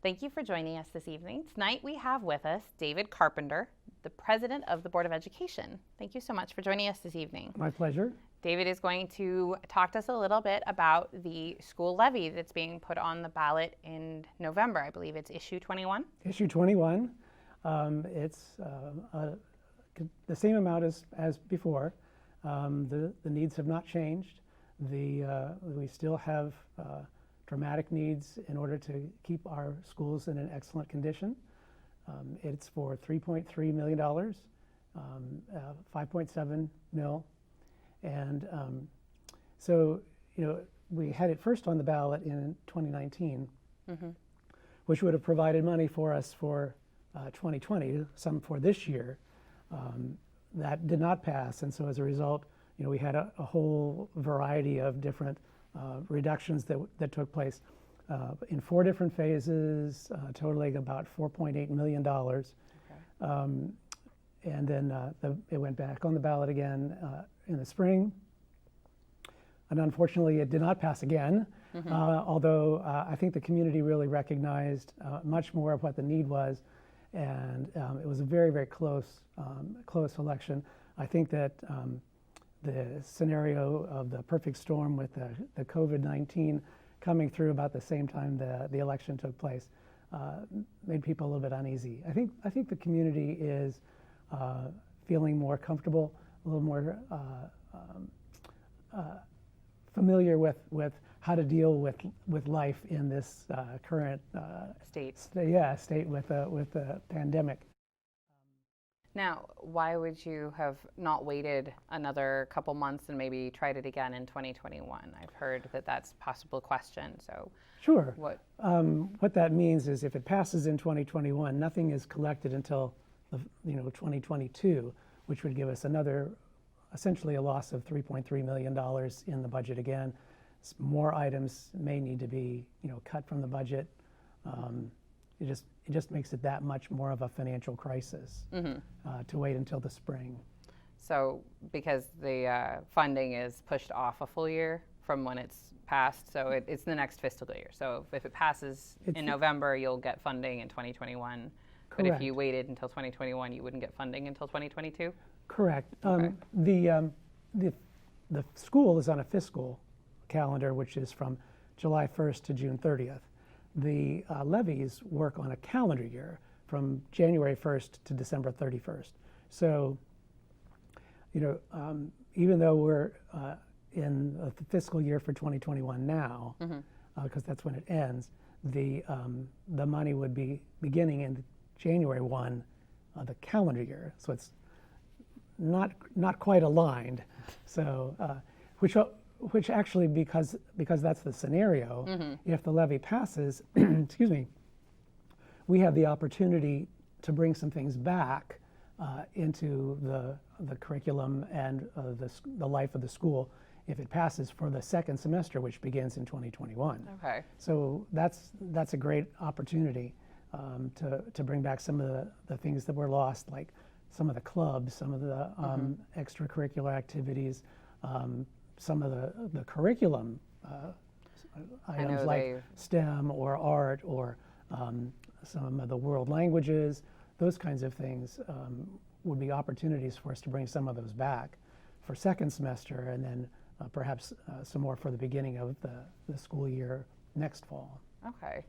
Thank you for joining us this evening. Tonight we have with us David Carpenter, the president of the Board of Education. Thank you so much for joining us this evening. My pleasure. David is going to talk to us a little bit about the school levy that's being put on the ballot in November. I believe it's issue 21. Issue 21. It's the same amount as before. The needs have not changed. We still have dramatic needs in order to keep our schools in an excellent condition. It's for $3.3 million, 5.7 mil. And so, we had it first on the ballot in 2019, which would have provided money for us for 2020, some for this year. That did not pass, and so as a result, we had a whole variety of different reductions that took place in 4 different phases, totaling about $4.8 million. Okay. And then it went back on the ballot again in the spring. And unfortunately, it did not pass again, although I think the community really recognized much more of what the need was. And it was a very, very close election. I think that the scenario of the perfect storm with the COVID-19 coming through about the same time the election took place made people a little bit uneasy. I think the community is feeling more comfortable, a little more familiar with how to deal with life in this current state. State with the pandemic. Now, why would you have not waited another couple months and maybe tried it again in 2021? I've heard that that's a possible question. So sure. What that means is if it passes in 2021, nothing is collected until 2022, which would give us essentially a loss of $3.3 million in the budget again. More items may need to be cut from the budget. It just makes it that much more of a financial crisis to wait until the spring. So because the funding is pushed off a full year from when it's passed, so it's the next fiscal year. So if it passes in November, you'll get funding in 2021. Correct. But if you waited until 2021, you wouldn't get funding until 2022? Correct. Okay. The school is on a fiscal calendar, which is from July 1st to June 30th. The levies work on a calendar year from January 1st to December 31st. So, even though we're in the fiscal year for 2021 now, because that's when it ends, the money would be beginning in January 1, the calendar year. So it's not quite aligned. So, which actually, because that's the scenario, if the levy passes, excuse me, we have the opportunity to bring some things back into the curriculum and the life of the school if it passes for the second semester, which begins in 2021. Okay. So that's a great opportunity to bring back some of the things that were lost, like some of the clubs, some of the extracurricular activities, some of the curriculum items like STEM or art or some of the world languages, those kinds of things would be opportunities for us to bring some of those back for second semester and then perhaps some more for the beginning of the school year next fall. Okay.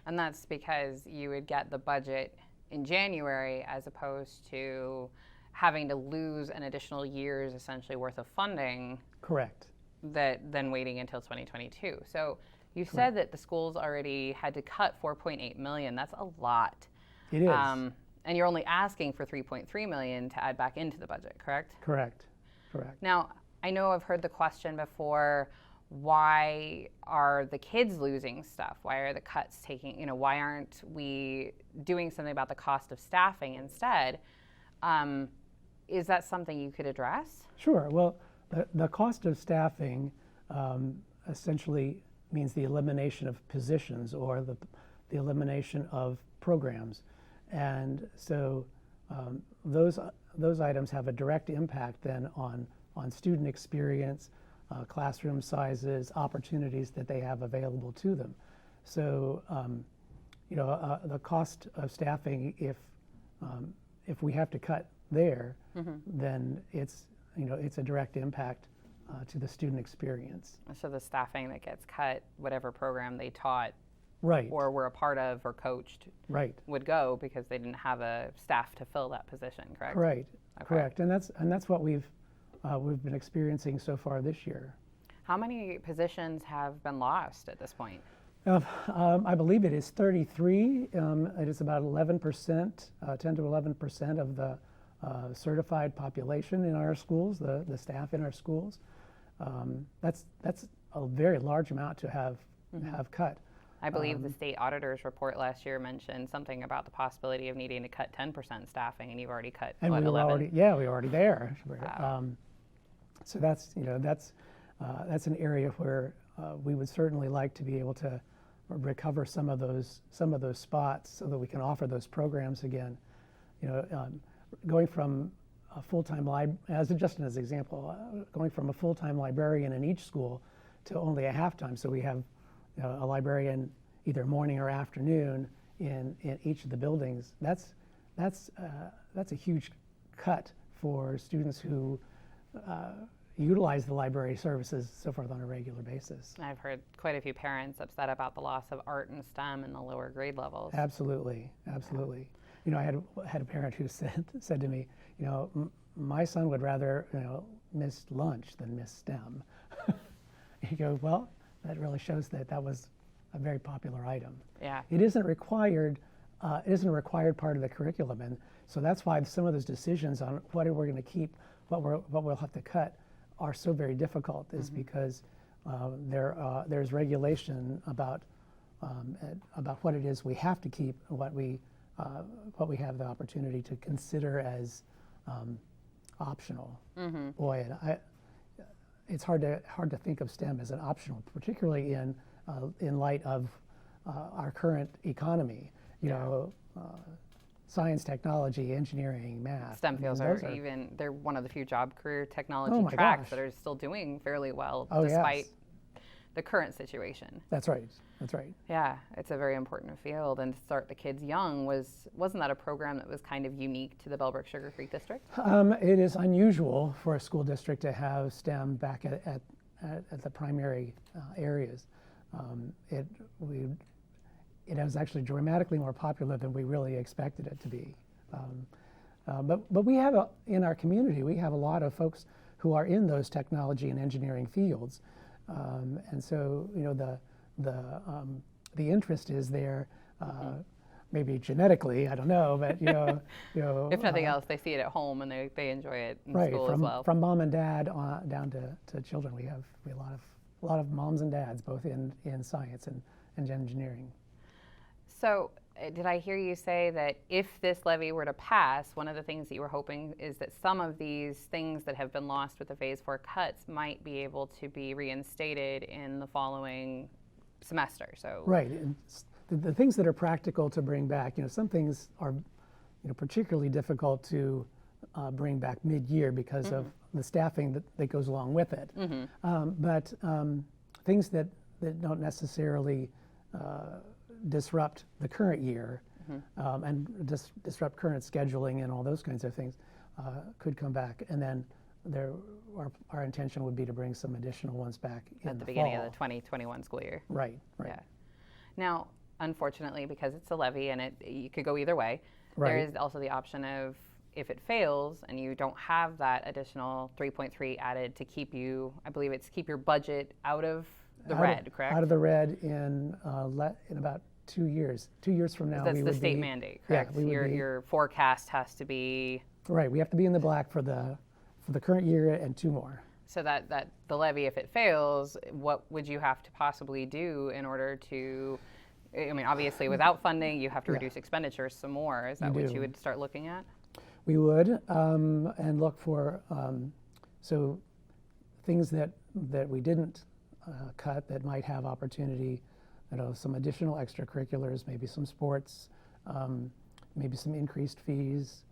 And that's because you would get the budget in January as opposed to having to lose an additional year's essentially worth of funding. Correct. Then waiting until 2022. So you said that the schools already had to cut $4.8 million. That's a lot. It is. And you're only asking for $3.3 million to add back into the budget, correct? Correct. Now, I know I've heard the question before, why are the kids losing stuff? Why are the cuts taking, why aren't we doing something about the cost of staffing instead? Is that something you could address? Sure. Well, the cost of staffing essentially means the elimination of positions or the elimination of programs. And so those items have a direct impact then on student experience, classroom sizes, opportunities that they have available to them. So, the cost of staffing, if we have to cut there, then it's a direct impact to the student experience. So the staffing that gets cut, whatever program they taught Right. or were a part of or coached Right. would go because they didn't have a staff to fill that position, correct? Right. Okay. Correct. And that's what we've been experiencing so far this year. How many positions have been lost at this point? I believe it is 33. It is about 11%, 10 to 11% of the certified population in our schools, the staff in our schools. That's a very large amount to have cut. I believe the state auditor's report last year mentioned something about the possibility of needing to cut 10% staffing, and you've already cut And what, we were 11? we were already there. Wow. So that's an area where we would certainly like to be able to recover some of those spots so that we can offer those programs again. Going from a full-time just as an example, going from a full-time librarian in each school to only a half-time, so we have a librarian either morning or afternoon in each of the buildings. That's a huge cut for students who utilize the library services so forth on a regular basis. I've heard quite a few parents upset about the loss of art and STEM in the lower grade levels. Absolutely, absolutely. I had a parent who said to me, my son would rather miss lunch than miss STEM. You go, well, that really shows that was a very popular item. Yeah. It isn't required. It isn't a required part of the curriculum, and so that's why some of those decisions on what we're going to keep, what we'll have to cut, are so very difficult. Is because there's regulation about what it is we have to keep, and what we have the opportunity to consider as optional. Boy, and it's hard to think of STEM as an optional, particularly in light of our current economy. Science, technology, engineering, math. STEM fields they're one of the few job career technology my tracks gosh. that are still doing fairly well Oh, despite yes. the current situation. That's right. That's right. Yeah, it's a very important field, and to start the kids young wasn't that a program that was kind of unique to the Bellbrook-Sugarcreek district? It is unusual for a school district to have STEM back at the primary areas. It was actually dramatically more popular than we really expected it to be. But we have in our community, we have a lot of folks who are in those technology and engineering fields, and so the interest is there. Maybe genetically, I don't know, but If nothing else, they see it at home and they enjoy it in right, school as well. From mom and dad down to children, we have a lot of moms and dads both in science and engineering. So did I hear you say that if this levy were to pass, one of the things that you were hoping is that some of these things that have been lost with the Phase 4 cuts might be able to be reinstated in the following semester? So right, and the things that are practical to bring back, some things are particularly difficult to bring back mid-year because of the staffing that goes along with it. But things that don't necessarily disrupt the current year and disrupt current scheduling and all those kinds of things could come back. And then our intention would be to bring some additional ones back at the beginning of the 2021 school year. Right. Yeah. Now, unfortunately, because it's a levy and you could go either way, Right. there is also the option of if it fails and you don't have that additional 3.3 added to keep you, I believe it's keep your budget out of the red, correct? Out of the red in about 2 years. 2 years from now, That's the state mandate, correct? Yeah, your forecast has to be right. We have to be in the black for the current year and 2 more. so that the levy, if it fails, what would you have to possibly do in order to? I mean, obviously, without funding, you have to reduce expenditures some more. Is that what you would start looking at? We would, and look for so things that we didn't cut that might have opportunity. Some additional extracurriculars, maybe some sports, maybe some increased fees.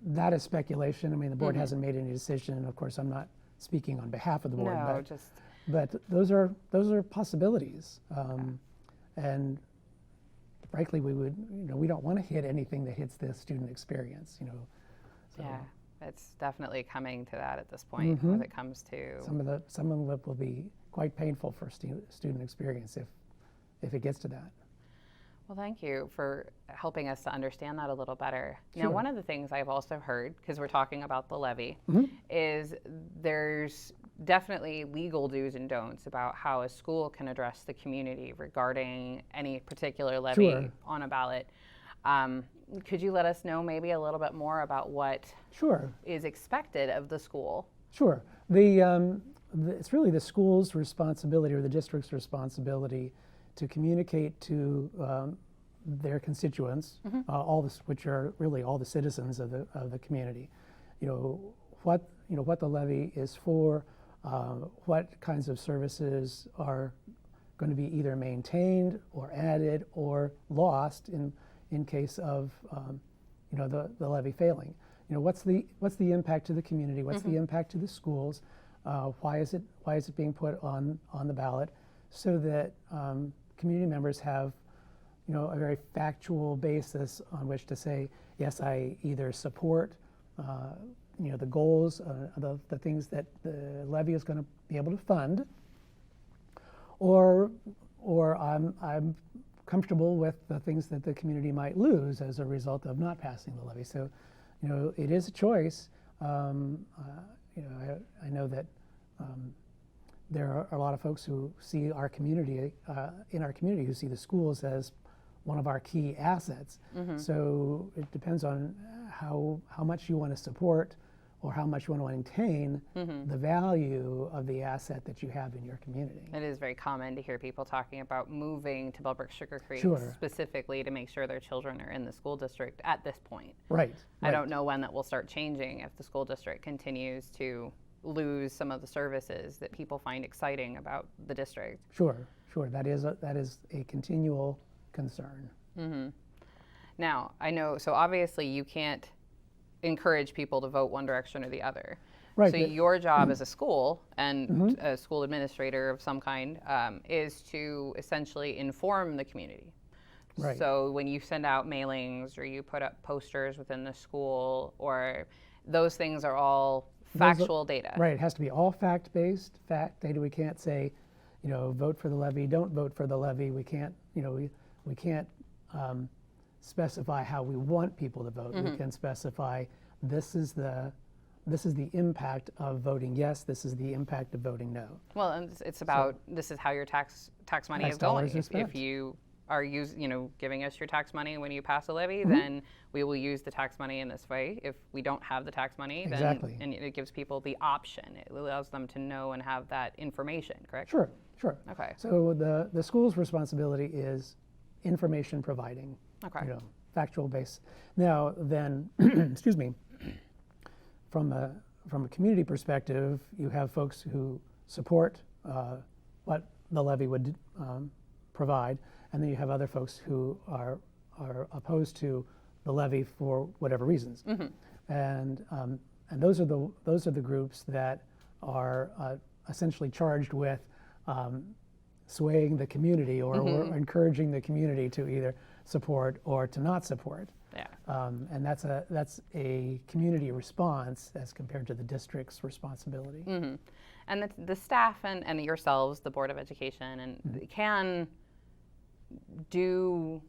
That is speculation. I mean, the board hasn't made any decision. Of course, I'm not speaking on behalf of the board, No, but those are possibilities. and frankly, we don't want to hit anything that hits the student experience, So. Yeah, it's definitely coming to that at this point when it comes to Some of them will be quite painful for student experience if it gets to that. Well, thank you for helping us to understand that a little better. Now, Sure. one of the things I've also heard, because we're talking about the levy, is there's definitely legal do's and don'ts about how a school can address the community regarding any particular levy Sure. on a ballot. Could you let us know maybe a little bit more about what Sure. is expected of the school? Sure. It's really the school's responsibility or the district's responsibility to communicate to their constituents, which are really all the citizens of the community, what the levy is for, what kinds of services are going to be either maintained or added or lost in case of the levy failing. What's the impact to the community? What's the impact to the schools? Why is it being put on the ballot? So that community members have a very factual basis on which to say, yes, I either support the goals, the things that the levy is going to be able to fund, or I'm comfortable with the things that the community might lose as a result of not passing the levy. So, it is a choice. I know that there are a lot of folks who see our community, who see the schools as one of our key assets. So it depends on how much you want to support or how much you want to maintain the value of the asset that you have in your community. It is very common to hear people talking about moving to Bellbrook-Sugarcreek Sure. specifically to make sure their children are in the school district at this point. Right. I don't know when that will start changing if the school district continues to lose some of the services that people find exciting about the district. Sure. That is a continual concern. Now, I know, so obviously you can't encourage people to vote one direction or the other. Right. So your job as a school and a school administrator of some kind is to essentially inform the community. Right. So when you send out mailings or you put up posters within the school, or those things are all factual data. Right. It has to be all fact-based, fact data. We can't say, vote for the levy, don't vote for the levy. We can't, we can't specify how we want people to vote. We can specify this is the impact of voting yes, this is the impact of voting no. Well, and it's about this is how your tax money is going. If you are giving us your tax money when you pass a levy, then we will use the tax money in this way. If we don't have the tax money, then and it gives people the option. It allows them to know and have that information, correct? Sure. Okay. So the school's responsibility is information providing. Okay. Factual base. Now then, excuse me, from a community perspective, you have folks who support what the levy would provide, and then you have other folks who are opposed to the levy for whatever reasons. And those are the groups that are essentially charged with swaying the community or encouraging the community to either support or to not support. Yeah. And that's a community response as compared to the district's responsibility. And the staff and yourselves, the Board of Education, and can do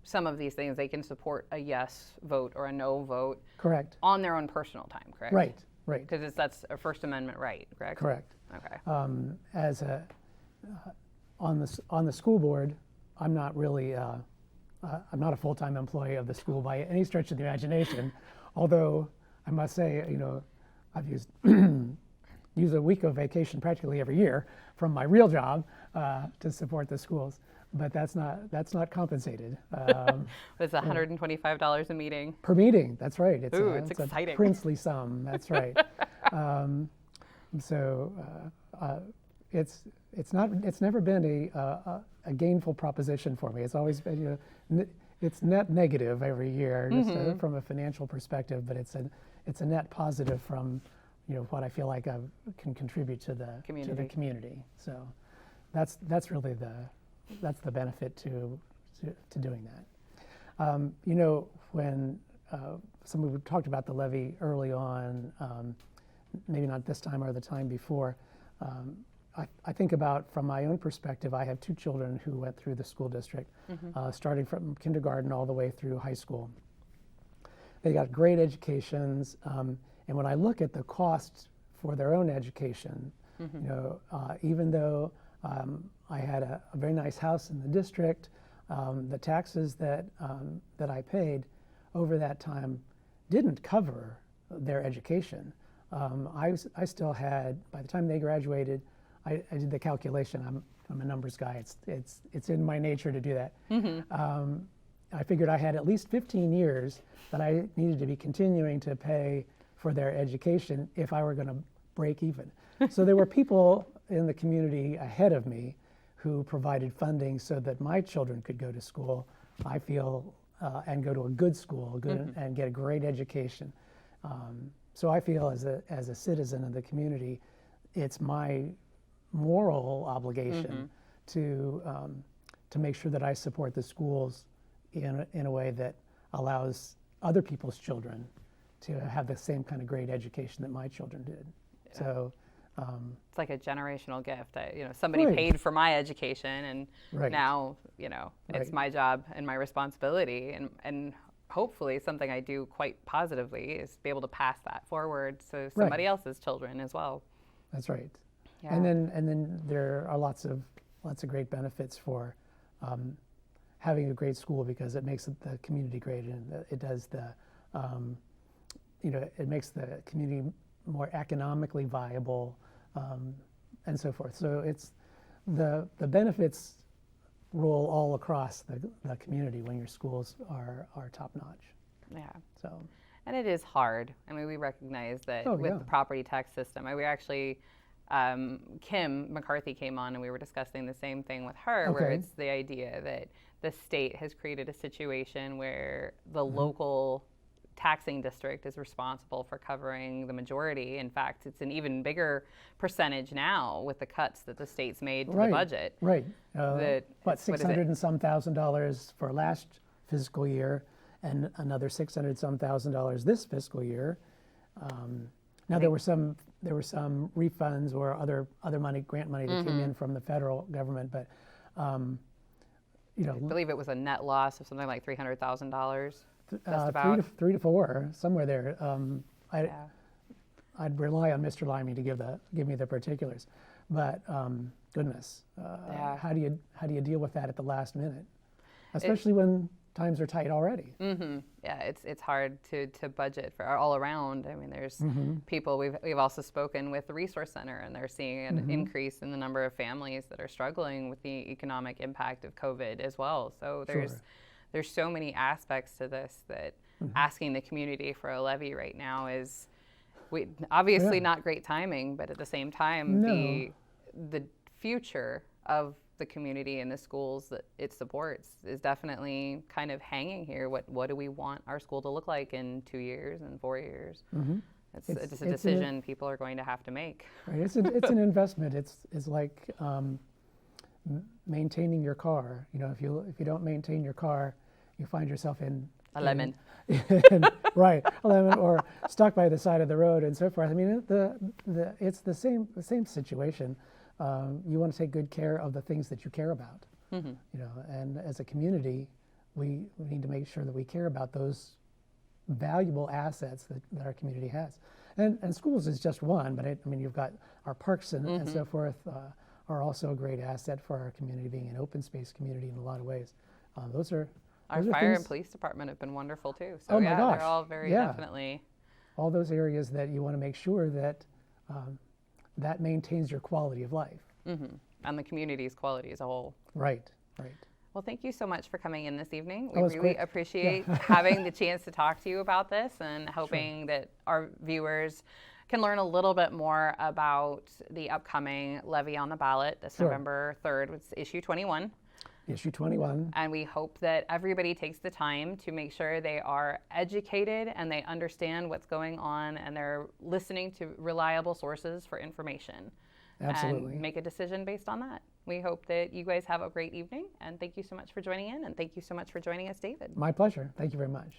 some of these things. They can support a yes vote or a no vote. Correct. On their own personal time, correct? Right. Because that's a First Amendment right, correct? Correct. Okay. On the school board, I'm not really I'm not a full-time employee of the school by any stretch of the imagination, although I must say, I've used a week of vacation practically every year from my real job to support the schools, but that's not compensated. It's $125 a meeting per meeting. That's right. It's exciting. A princely sum. That's right. It's never been a gainful proposition for me. It's always been it's net negative every year just from a financial perspective, but it's a net positive from what I feel like I can contribute to the community. So that's really that's the benefit to doing that. When we talked about the levy early on, maybe not this time or the time before, I think about, from my own perspective, I have 2 children who went through the school district, starting from kindergarten all the way through high school. They got great educations, and when I look at the cost for their own education, even though I had a very nice house in the district, the taxes that I paid over that time didn't cover their education. I still had, by the time they graduated, I did the calculation. I'm a numbers guy. It's in my nature to do that. I figured I had at least 15 years that I needed to be continuing to pay for their education if I were going to break even. So there were people in the community ahead of me who provided funding so that my children could go to school, I feel, and go to a good school, and get a great education. So I feel as a citizen of the community, it's my moral obligation to make sure that I support the schools in a way that allows other people's children to have the same kind of great education that my children did. Yeah. So it's like a generational gift. Somebody paid for my education, and now it's my job and my responsibility, and hopefully something I do quite positively is be able to pass that forward to somebody else's children as well. That's right. Yeah. And then there are lots of great benefits for having a great school, because it makes the community great, and it does it makes the community more economically viable, and so forth. So it's the benefits roll all across the community when your schools are top notch. Yeah. So. And it is hard. I mean, we recognize that with the property tax system. We actually, Kim McCarthy came on and we were discussing the same thing with her, where it's the idea that the state has created a situation where the local taxing district is responsible for covering the majority. In fact, it's an even bigger percentage now with the cuts that the state's made to the budget. Right. $600 and some $1,000 for last fiscal year, and another $600 some $1,000 this fiscal year. Now there were some refunds or other money, grant money that came in from the federal government, but I believe it was a net loss of something like $300,000. Three to four, somewhere there. I'd rely on Mr. Limey to give me the particulars, but goodness, how do you deal with that at the last minute, especially when times are tight already? Yeah, it's hard to budget for all around. I mean, there's people we've also spoken with the Resource Center, and they're seeing an increase in the number of families that are struggling with the economic impact of COVID as well. So there's so many aspects to this that asking the community for a levy right now is obviously not great timing, but at the same time, the future of the community and the schools that it supports is definitely kind of hanging here. What do we want our school to look like in 2 years and 4 years? It's a decision people are going to have to make. Right. It's an investment. It's like maintaining your car. If you don't maintain your car, you find yourself in a lemon. Right, a lemon, or stuck by the side of the road and so forth. I mean, it's the same situation. You want to take good care of the things that you care about. And as a community, we need to make sure that we care about those valuable assets that our community has. And schools is just one, but you've got our parks and so forth are also a great asset for our community, being an open space community in a lot of ways. Our fire and police department have been wonderful too. So my gosh. They're all very definitely. All those areas that you want to make sure that that maintains your quality of life. And the community's quality as a whole. Right. Well, thank you so much for coming in this evening. We really appreciate having the chance to talk to you about this, and hoping that our viewers can learn a little bit more about the upcoming levy on the ballot this November 3rd, which is issue 21. Issue 21. And we hope that everybody takes the time to make sure they are educated and they understand what's going on, and they're listening to reliable sources for information. Absolutely. and make a decision based on that. We hope that you guys have a great evening, and thank you so much for joining in, and thank you so much for joining us, David. My pleasure. Thank you very much.